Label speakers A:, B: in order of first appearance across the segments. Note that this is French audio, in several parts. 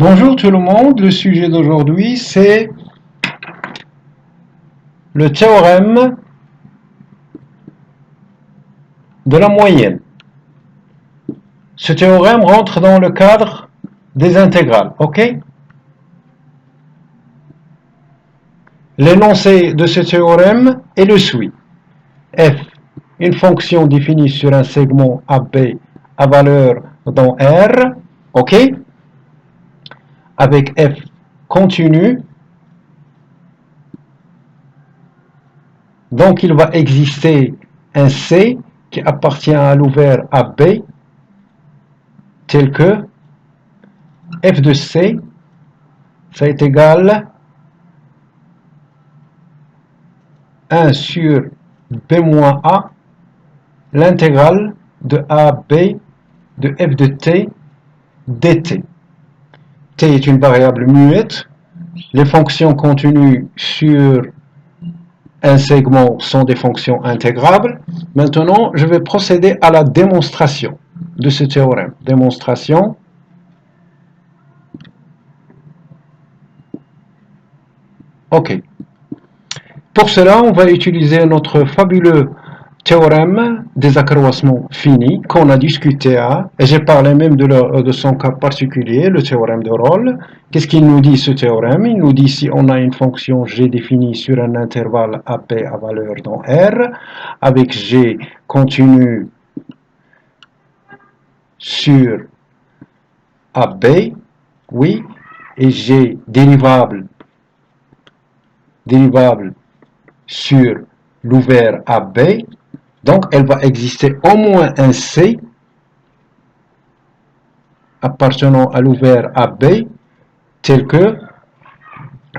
A: Bonjour tout le monde, le sujet d'aujourd'hui c'est le théorème de la moyenne. Ce théorème rentre dans le cadre des intégrales, ok? L'énoncé de ce théorème est le suivant. F, une fonction définie sur un segment AB à valeur dans R, ok? Avec F continu. Donc il va exister un C qui appartient à l'ouvert AB tel que f de C, ça est égal 1 sur B-A, l'intégrale de AB de f de t dt. T est une variable muette. Les fonctions continues sur un segment sont des fonctions intégrables. Maintenant, je vais procéder à la démonstration de ce théorème. Démonstration. OK. Pour cela, on va utiliser notre fabuleux théorème des accroissements finis qu'on a discuté, et j'ai parlé même de son cas particulier, le théorème de Rolle. Qu'est-ce qu'il nous dit ce théorème? Il nous dit si on a une fonction g définie sur un intervalle AP à valeur dans R, avec g continu sur AB, oui, et g dérivable sur l'ouvert AB, donc elle va exister au moins un C appartenant à l'ouvert AB tel que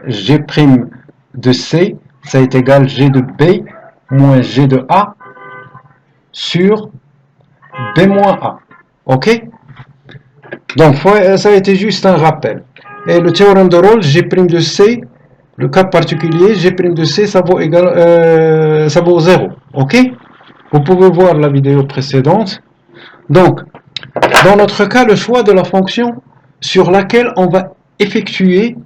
A: G' de C, ça est égal G de B moins G de A sur B moins A. Ok? Donc ça a été juste un rappel. Et le théorème de Rolle, G' de C, le cas particulier, G' de C, ça vaut 0. Ok? Vous pouvez voir la vidéo précédente. Donc, dans notre cas, le choix de la fonction sur laquelle on va effectuer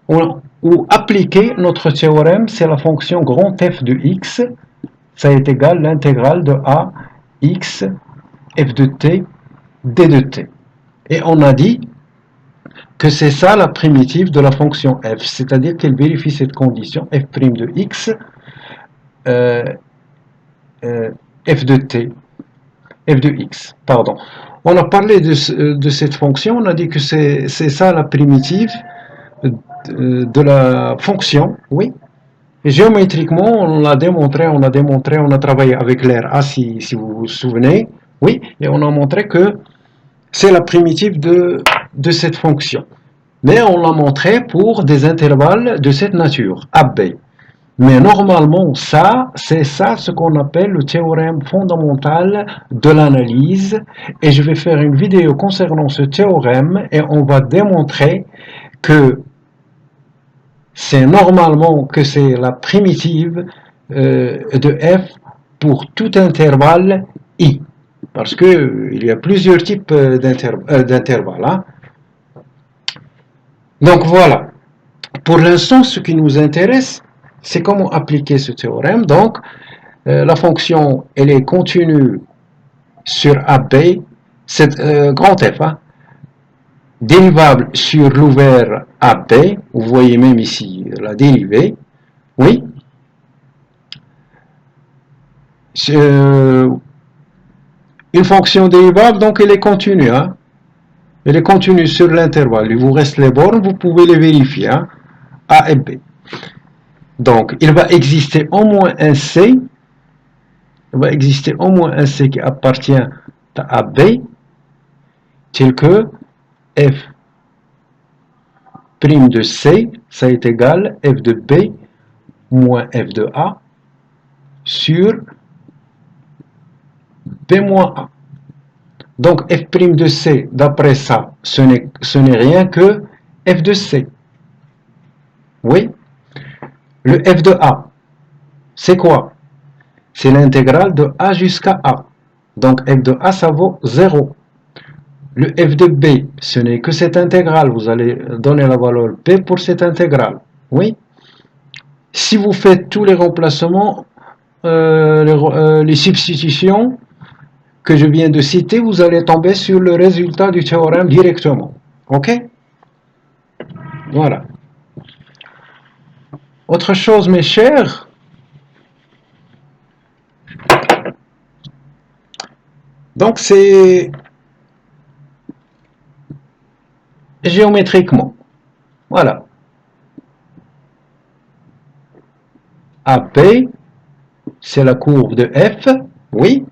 A: ou appliquer notre théorème, c'est la fonction grand f de x. Ça est égal l'intégrale de a x f de t d de t. Et on a dit que c'est ça la primitive de la fonction f, c'est-à-dire qu'elle vérifie cette condition f' de x f de t f de x, pardon. On a parlé de cette fonction, on a dit que c'est ça la primitive de la fonction, oui. Et géométriquement, on a démontré, on a travaillé avec l'RA si vous vous souvenez, oui, et on a montré que c'est la primitive de cette fonction. Mais on l'a montré pour des intervalles de cette nature, AB. Mais normalement, c'est ça ce qu'on appelle le théorème fondamental de l'analyse. Et je vais faire une vidéo concernant ce théorème et on va démontrer que c'est normalement que c'est la primitive de f pour tout intervalle i. Parce qu'il y a plusieurs types d'intervalles. Hein. Donc voilà. Pour l'instant, ce qui nous intéresse, c'est comment appliquer ce théorème. Donc, la fonction, elle est continue sur AB, c'est grand F, hein, dérivable sur l'ouvert AB, vous voyez même ici la dérivée, oui. Une fonction dérivable, donc elle est continue, hein. Elle est continue sur l'intervalle, il vous reste les bornes, vous pouvez les vérifier, hein, A et B. Donc, il va exister au moins un C, qui appartient à B, tel que f' de C, ça est égal f de B moins f de A sur B moins A. Donc f' de C, d'après ça, ce n'est rien que f de C. Oui. Le f de A, c'est quoi? C'est l'intégrale de A jusqu'à A. Donc f de A, ça vaut 0. Le f de b, ce n'est que cette intégrale. Vous allez donner la valeur b pour cette intégrale. Oui. Si vous faites tous les remplacements, les substitutions que je viens de citer, vous allez tomber sur le résultat du théorème directement. Ok? Voilà. Autre chose, mes chers, donc c'est géométriquement. Voilà. AP, c'est la courbe de F, oui.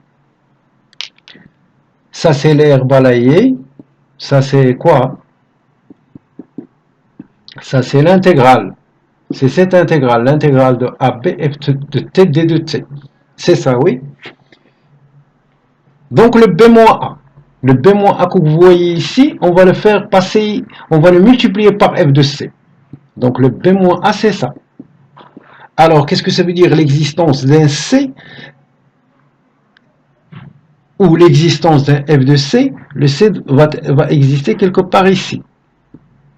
A: Ça, c'est l'air balayé. Ça, c'est quoi? Ça, c'est l'intégrale. C'est cette intégrale, l'intégrale de AB, F de T, D de T. C'est ça, oui. Donc, le B-A. Le B-A que vous voyez ici, on va le faire passer, on va le multiplier par F de C. Donc, le B-A, c'est ça. Alors, qu'est-ce que ça veut dire l'existence d'un C ou l'existence d'un F de C? Le C va exister quelque part ici.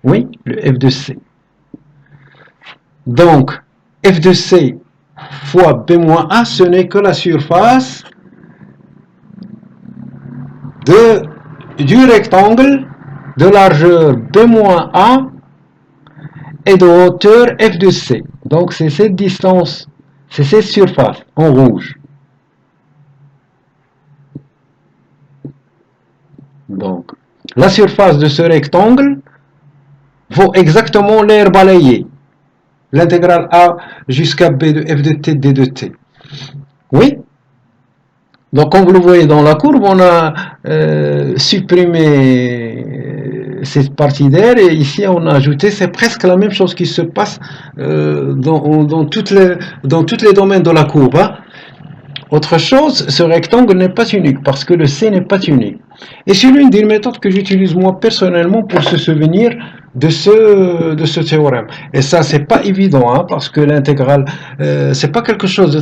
A: Oui, le F de C. Donc, F de C fois B-A, ce n'est que la surface du rectangle de largeur B-A et de hauteur F de C. Donc, c'est cette distance, c'est cette surface en rouge. Donc, la surface de ce rectangle vaut exactement l'air balayé. L'intégrale A jusqu'à B de F de T, D de T. Oui? Donc, comme vous le voyez dans la courbe, on a supprimé cette partie d'air et ici on a ajouté, c'est presque la même chose qui se passe dans tous les domaines de la courbe. Hein. Autre chose, ce rectangle n'est pas unique parce que le C n'est pas unique. Et c'est l'une des méthodes que j'utilise moi personnellement pour se souvenir de ce théorème. Et ça, c'est pas évident, hein, parce que l'intégrale, c'est pas quelque chose de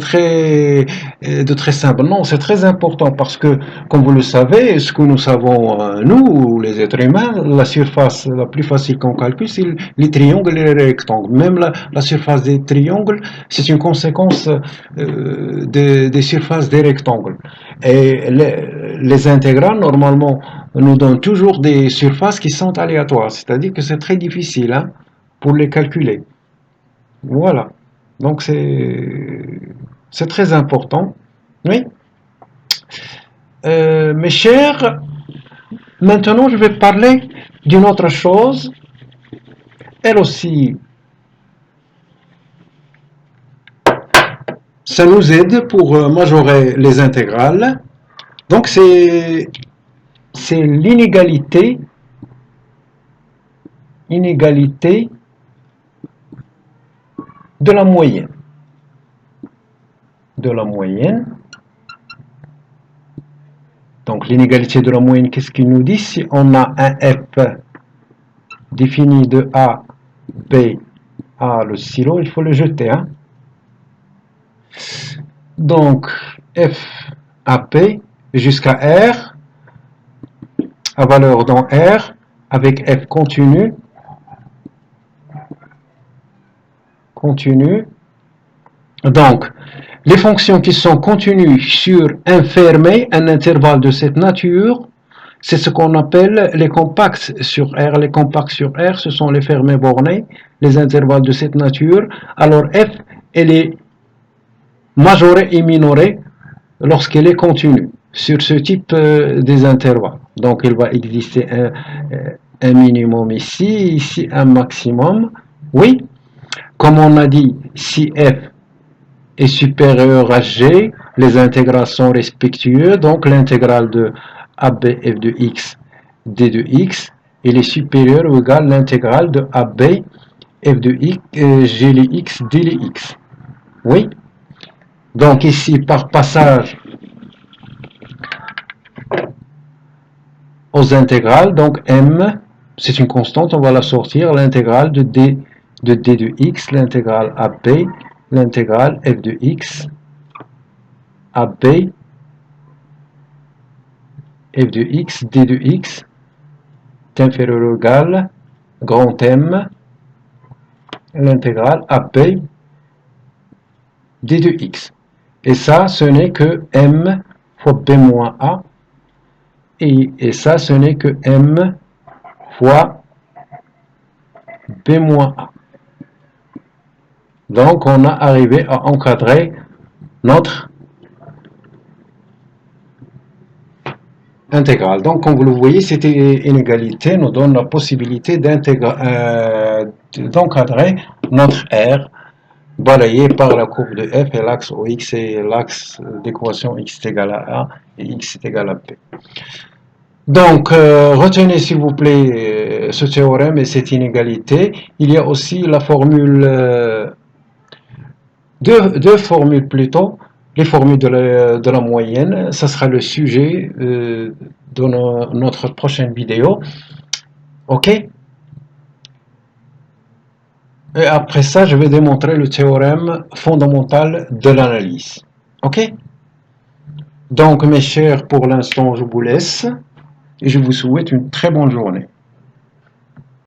A: très simple. Non, c'est très important parce que, comme vous le savez, ce que nous savons, nous, les êtres humains, la surface la plus facile qu'on calcule, c'est les triangles et les rectangles. Même la surface des triangles, c'est une conséquence des surfaces des rectangles. Et les intégrales, normalement, nous donnent toujours des surfaces qui sont aléatoires. C'est-à-dire que c'est très difficile hein, pour les calculer. Voilà. Donc c'est très important. Oui. Mes chers, maintenant je vais parler d'une autre chose. Elle aussi, ça nous aide pour majorer les intégrales. Donc c'est l'inégalité de la moyenne. De la moyenne. Donc l'inégalité de la moyenne, qu'est-ce qu'il nous dit? Si on a un F défini de A, B, A, le silo, il faut le jeter. Hein? Donc F, AP, jusqu'à R, à valeur dans R, avec F continu, Donc, les fonctions qui sont continues sur un fermé, un intervalle de cette nature, c'est ce qu'on appelle les compacts sur R. Les compacts sur R, ce sont les fermés bornés, les intervalles de cette nature. Alors F, elle est majorée et minorée lorsqu'elle est continue sur ce type des intervalles. Donc, il va exister un minimum ici un maximum. Oui, comme on a dit, si F est supérieur à G, les intégrales sont respectueuses, donc l'intégrale de ABF de x d de x, il est supérieur ou égal à l'intégrale de AB f de x, g les x, d les x. Oui. Donc ici, par passage aux intégrales, donc m, c'est une constante, on va la sortir, l'intégrale de d de x, l'intégrale AB, l'intégrale f de x, AB, f de x, d de x, inférieur ou égal, grand M, l'intégrale AB d de x. Et ça, ce n'est que M fois B moins A. Et ça, ce n'est que M fois B moins A. Donc, on a arrivé à encadrer notre intégrale. Donc, comme vous le voyez, cette inégalité nous donne la possibilité d'encadrer notre R balayé par la courbe de f et l'axe OX et l'axe d'équation x est égal à A et x est égal à B. Donc, retenez s'il vous plaît ce théorème et cette inégalité. Il y a aussi la formule, deux formules plutôt, les formules de la moyenne. Ça sera le sujet de notre prochaine vidéo. Ok? Et après ça, je vais démontrer le théorème fondamental de l'analyse. Ok? Donc, mes chers, pour l'instant, je vous laisse et je vous souhaite une très bonne journée.